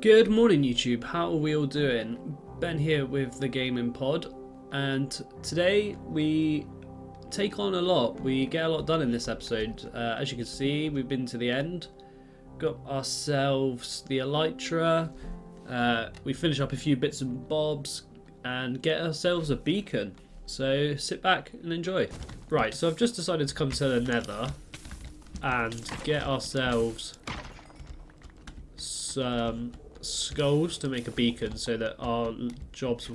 Good morning YouTube, how are we all doing? Ben here with the Gaming Pod, and today we take on a lot. We get a lot done in this episode. As you can see, we've been to the end, got ourselves the Elytra, we finish up a few bits and bobs and get ourselves a beacon. So sit back and enjoy. Right, so I've just decided to come to the Nether and get ourselves some skulls to make a beacon so that our jobs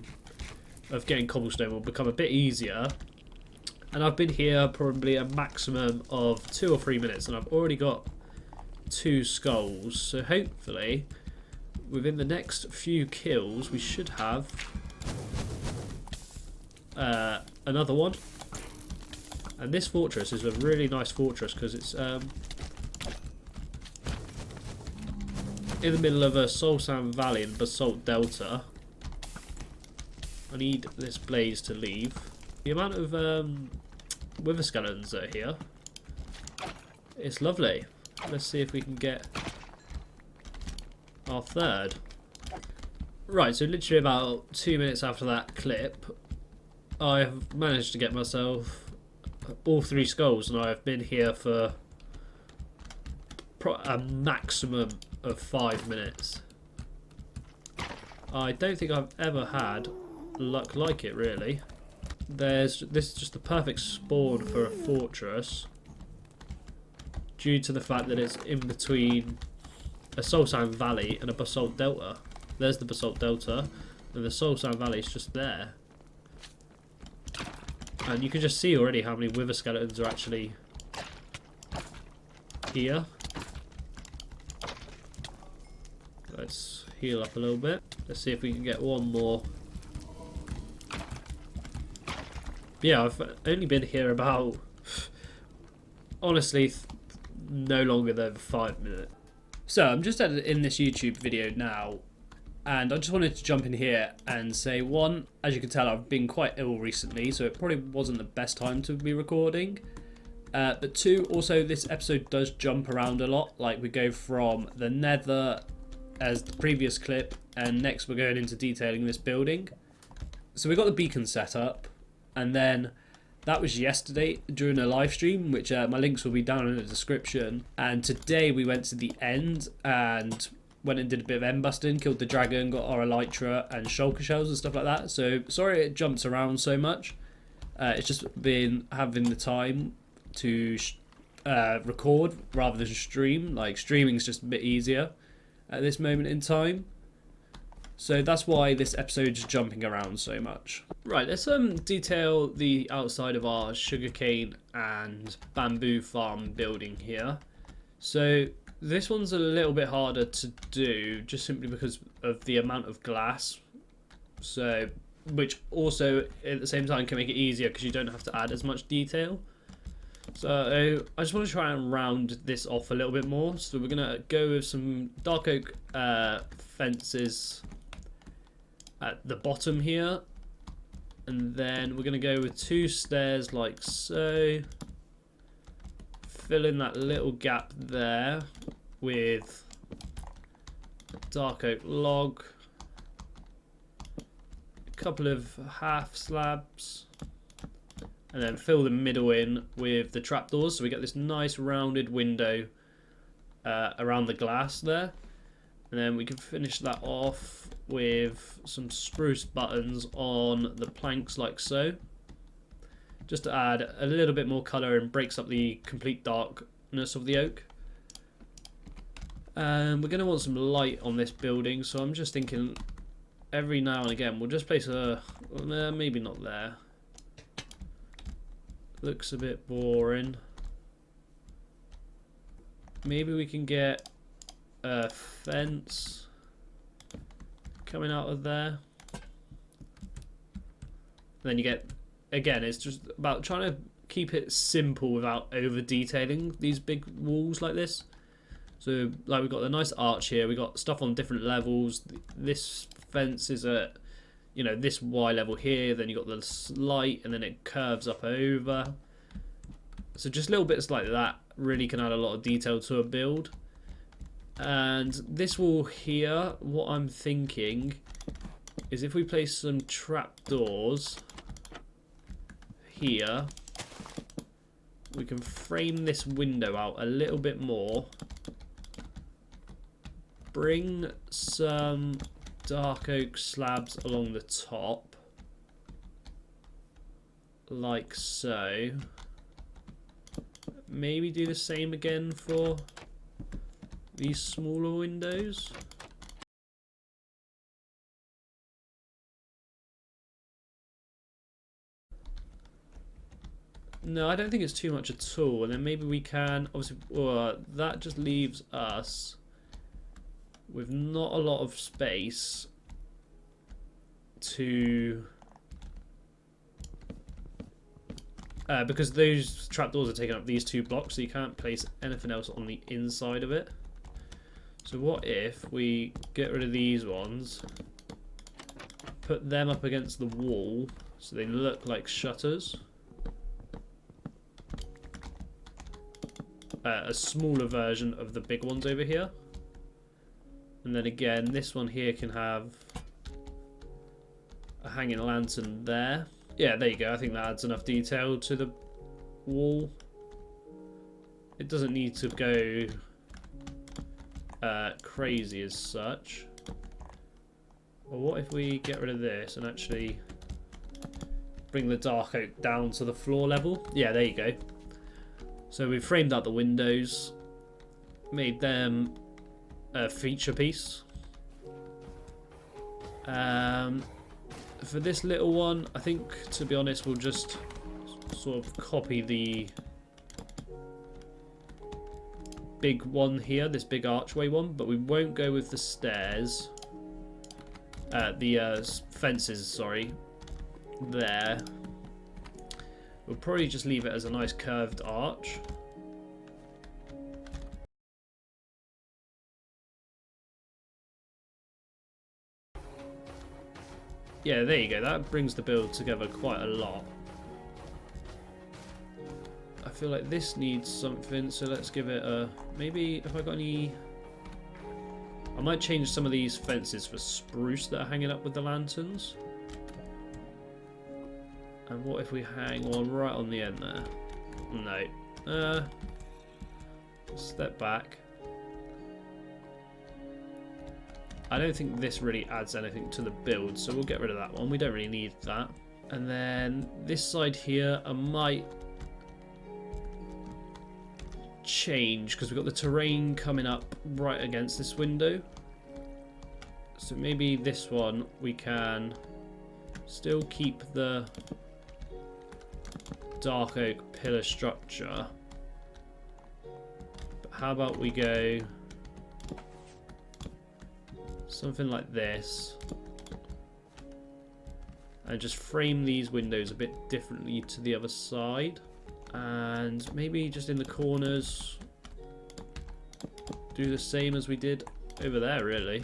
of getting cobblestone will become a bit easier. And I've been here probably a maximum of 2 or 3 minutes and I've already got 2 skulls, so hopefully within the next few kills we should have another one. And this fortress is a really nice fortress because it's in the middle of a soul sand valley and basalt delta. I need this blaze to leave. The amount of wither skeletons that are here, it's lovely. Let's see if we can get our third. Right, so literally about 2 minutes after that clip, I have managed to get myself all 3 skulls, and I have been here for a maximum of 5 minutes. I don't think I've ever had luck like it, really. This is just the perfect spawn for a fortress, due to the fact that it's in between a soul sand valley and a basalt delta. There's the basalt delta, and the soul sand valley is just there. And you can just see already how many wither skeletons are actually here. Let's heal up a little bit. Let's see if we can get one more. Yeah, I've only been here about, honestly, no longer than 5 minutes. So I'm just in this YouTube video now, and I just wanted to jump in here and say, one, as you can tell, I've been quite ill recently, so it probably wasn't the best time to be recording. But two, also this episode does jump around a lot. Like, we go from the Nether as the previous clip, and next we're going into detailing this building. So we got the beacon set up, and then that was yesterday during a live stream, which my links will be down in the description. And today we went to the end and went and did a bit of end busting, killed the dragon, got our elytra and shulker shells and stuff like that. So sorry it jumps around so much. It's just been having the time to record rather than stream. Like, streaming is just a bit easier at this moment in time. So that's why this episode is jumping around so much. Right, let's detail the outside of our sugarcane and bamboo farm building here. So this one's a little bit harder to do, just simply because of the amount of glass. So, which also at the same time can make it easier because you don't have to add as much detail. So I just want to try and round this off a little bit more. So we're gonna go with some dark oak fences at the bottom here, and then we're gonna go with 2 stairs like so. Fill in that little gap there with dark oak log, a couple of half slabs, and then fill the middle in with the trapdoors, so we get this nice rounded window around the glass there. And then we can finish that off with some spruce buttons on the planks like so, just to add a little bit more colour and breaks up the complete darkness of the oak. And we're going to want some light on this building, so I'm just thinking every now and again we'll just place a, maybe not there, looks a bit boring. Maybe we can get a fence coming out of there. Then you get, again, it's just about trying to keep it simple without over detailing these big walls like this. So like, we've got the nice arch here, we got stuff on different levels. This fence is at, you know, this Y level here, then you got the slight, and then it curves up over. So just little bits like that really can add a lot of detail to a build. And this wall here, what I'm thinking is if we place some trapdoors here, we can frame this window out a little bit more. Bring some dark oak slabs along the top, like so. Maybe do the same again for these smaller windows. No, I don't think it's too much at all. And then maybe we can, obviously, that just leaves us with not a lot of space to... because those trapdoors are taking up these 2 blocks, so you can't place anything else on the inside of it. So what if we get rid of these ones, put them up against the wall so they look like shutters. A smaller version of the big ones over here. And then again, this one here can have a hanging lantern there. Yeah, there you go. I think that adds enough detail to the wall. It doesn't need to go crazy as such. Well, what if we get rid of this and actually bring the dark oak down to the floor level? Yeah, there you go. So we've framed out the windows, made them a feature piece. For this little one, I think, to be honest, we'll just sort of copy the big one here, this big archway one, but we won't go with the stairs. The fences, sorry, there. We'll probably just leave it as a nice curved arch. Yeah, there you go. That brings the build together quite a lot. I feel like this needs something, so let's give it a... Maybe, if I got any... I might change some of these fences for spruce that are hanging up with the lanterns. And what if we hang one right on the end there? No. Step back. I don't think this really adds anything to the build, so we'll get rid of that one. We don't really need that. And then this side here, I might change because we've got the terrain coming up right against this window. So maybe this one we can still keep the dark oak pillar structure. But how about we go something like this and just frame these windows a bit differently to the other side, and maybe just in the corners do the same as we did over there, really.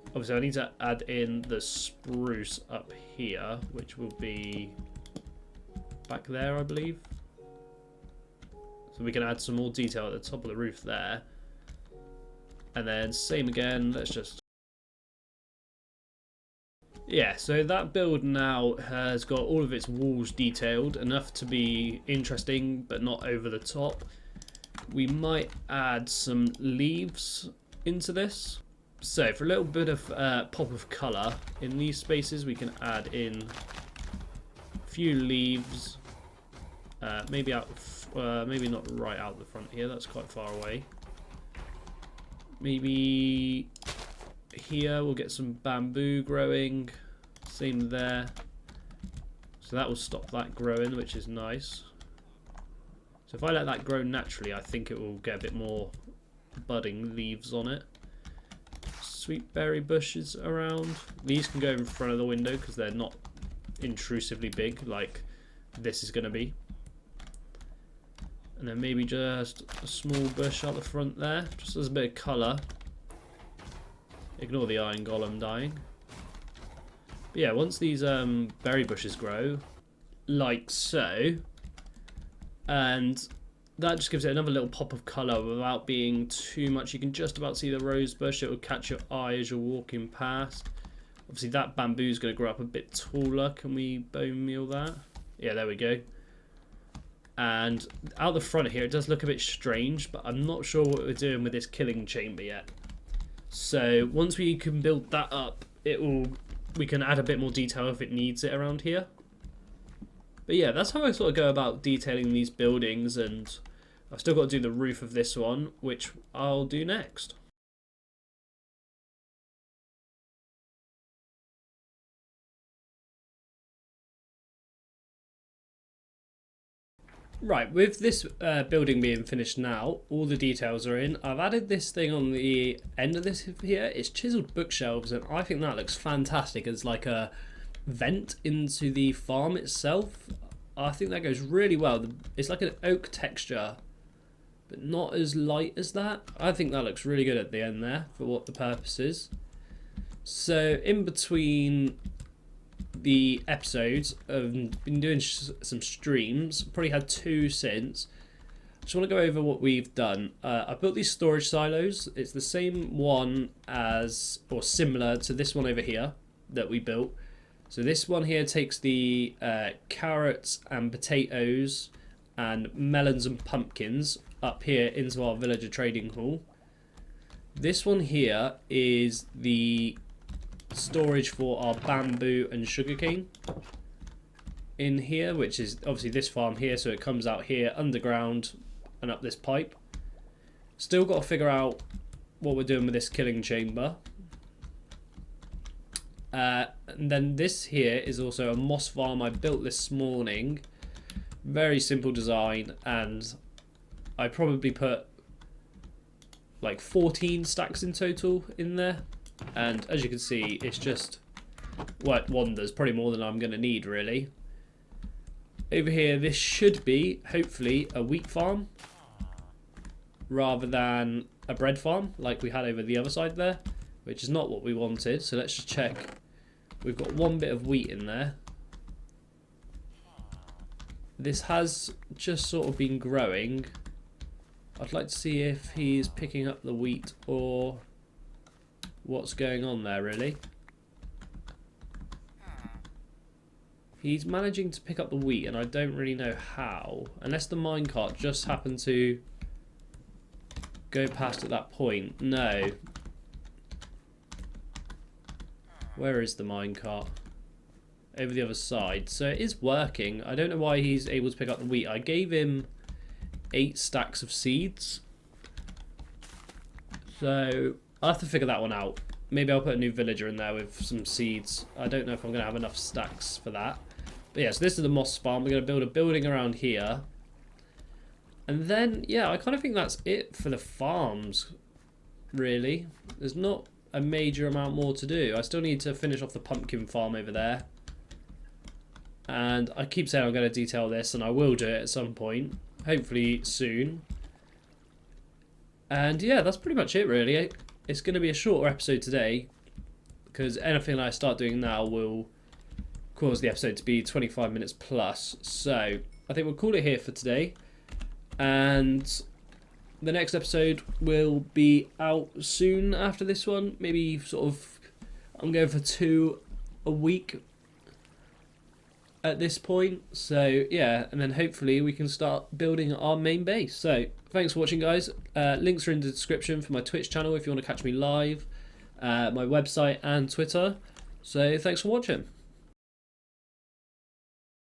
Obviously I need to add in the spruce up here, which will be back there, I believe, so we can add some more detail at the top of the roof there. And then same again, let's just... Yeah, so that build now has got all of its walls detailed, enough to be interesting but not over the top. We might add some leaves into this. So for a little bit of pop of colour in these spaces, we can add in a few leaves. Maybe out, maybe not right out the front here, that's quite far away. Maybe here we'll get some bamboo growing. Same there. So that will stop that growing, which is nice. So if I let that grow naturally, I think it will get a bit more budding leaves on it. Sweet berry bushes around. These can go in front of the window because they're not intrusively big like this is going to be. And then maybe just a small bush out the front there, just as a bit of colour. Ignore the iron golem dying. But yeah, once these berry bushes grow, like so, and that just gives it another little pop of colour without being too much. You can just about see the rose bush. It will catch your eye as you're walking past. Obviously that bamboo is going to grow up a bit taller. Can we bone meal that? Yeah, there we go. And out the front here, it does look a bit strange, but I'm not sure what we're doing with this killing chamber yet. So once we can build that up, we can add a bit more detail if it needs it around here. But yeah, that's how I sort of go about detailing these buildings, and I've still got to do the roof of this one, which I'll do next. Right, with this building being finished now, all the details are in. I've added this thing on the end of this here. It's chiseled bookshelves, and I think that looks fantastic as like a vent into the farm itself. I think that goes really well. It's like an oak texture, but not as light as that. I think that looks really good at the end there for what the purpose is. So in between the episodes, I've been doing some streams, probably had 2 since. I just want to go over what we've done. I built these storage silos. It's the same one as, or similar to this one over here that we built. So this one here takes the carrots and potatoes and melons and pumpkins up here into our villager trading hall. This one here is the storage for our bamboo and sugarcane in here, which is obviously this farm here, so it comes out here underground and up this pipe. Still got to figure out what we're doing with this killing chamber. And then this here is also a moss farm I built this morning. Very simple design, and I probably put like 14 stacks in total in there. And as you can see, it's just worked wonders, probably more than I'm going to need really. Over here, this should be, hopefully, a wheat farm rather than a bread farm like we had over the other side there, which is not what we wanted. So let's just check. We've got 1 bit of wheat in there. This has just sort of been growing. I'd like to see if he's picking up the wheat or what's going on there really. He's managing to pick up the wheat, and I don't really know how, unless the minecart just happened to go past at that point. No. Where is the minecart? Over the other side. So it is working. I don't know why he's able to pick up the wheat. I gave him 8 stacks of seeds, so I'll have to figure that one out. Maybe I'll put a new villager in there with some seeds. I don't know if I'm going to have enough stacks for that. But yeah, so this is the moss farm. We're going to build a building around here. And then, yeah, I kind of think that's it for the farms, really. There's not a major amount more to do. I still need to finish off the pumpkin farm over there. And I keep saying I'm going to detail this, and I will do it at some point. Hopefully soon. And yeah, that's pretty much it, really. It's going to be a shorter episode today, because anything I start doing now will cause the episode to be 25 minutes plus. So I think we'll call it here for today, and the next episode will be out soon after this one. Maybe sort of, I'm going for 2 a week at this point. So yeah, and then hopefully we can start building our main base. So thanks for watching, guys. Links are in the description for my Twitch channel if you want to catch me live, my website and Twitter. So thanks for watching.